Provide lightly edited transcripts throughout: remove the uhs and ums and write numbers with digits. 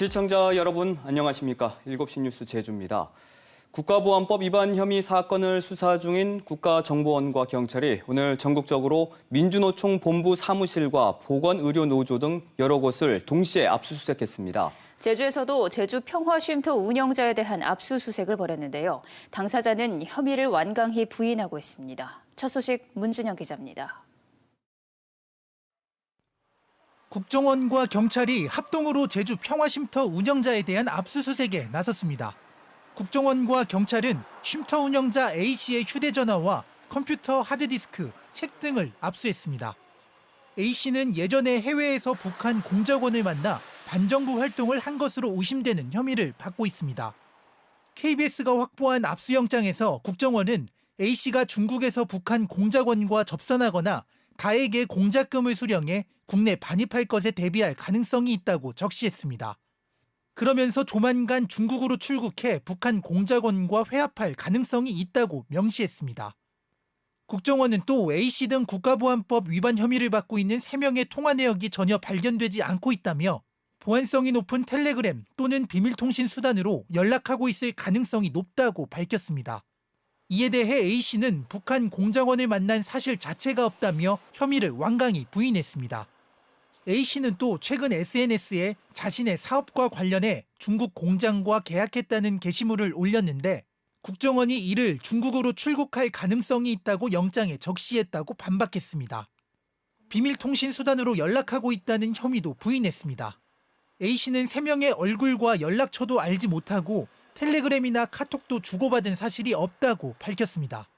시청자 여러분 안녕하십니까? 7시 뉴스 제주입니다. 국가보안법 위반 혐의 사건을 수사 중인 국가정보원과 경찰이 오늘 전국적으로 민주노총 본부 사무실과 보건의료노조 등 여러 곳을 동시에 압수수색했습니다. 제주에서도 제주 평화쉼터 운영자에 대한 압수수색을 벌였는데요. 당사자는 혐의를 완강히 부인하고 있습니다. 첫 소식 문준영 기자입니다. 국정원과 경찰이 합동으로 제주 평화쉼터 운영자에 대한 압수수색에 나섰습니다. 국정원과 경찰은 쉼터 운영자 A씨의 휴대전화와 컴퓨터 하드디스크, 책 등을 압수했습니다. A씨는 예전에 해외에서 북한 공작원을 만나 반정부 활동을 한 것으로 의심되는 혐의를 받고 있습니다. KBS가 확보한 압수영장에서 국정원은 A씨가 중국에서 북한 공작원과 접선하거나 다에게 공작금을 수령해 국내 반입할 것에 대비할 가능성이 있다고 적시했습니다. 그러면서 조만간 중국으로 출국해 북한 공작원과 회합할 가능성이 있다고 명시했습니다. 국정원은 또 A씨 등 국가보안법 위반 혐의를 받고 있는 3명의 통화 내역이 전혀 발견되지 않고 있다며 보안성이 높은 텔레그램 또는 비밀통신 수단으로 연락하고 있을 가능성이 높다고 밝혔습니다. 이에 대해 A씨는 북한 공작원을 만난 사실 자체가 없다며 혐의를 완강히 부인했습니다. A씨는 또 최근 SNS에 자신의 사업과 관련해 중국 공장과 계약했다는 게시물을 올렸는데 국정원이 이를 중국으로 출국할 가능성이 있다고 영장에 적시했다고 반박했습니다. 비밀통신 수단으로 연락하고 있다는 혐의도 부인했습니다. A씨는 3명의 얼굴과 연락처도 알지 못하고 텔레그램이나 카톡도 주고받은 사실이 없다고 밝혔습니다.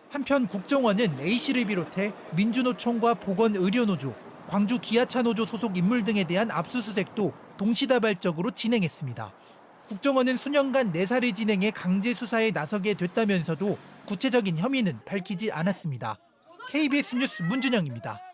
한편 국정원은 A씨를 비롯해 민주노총과 보건의료노조, 광주기아차노조 소속 인물 등에 대한 압수수색도 동시다발적으로 진행했습니다. 국정원은 수년간 내사를 진행해 강제 수사에 나서게 됐다면서도 구체적인 혐의는 밝히지 않았습니다. KBS 뉴스 문준영입니다.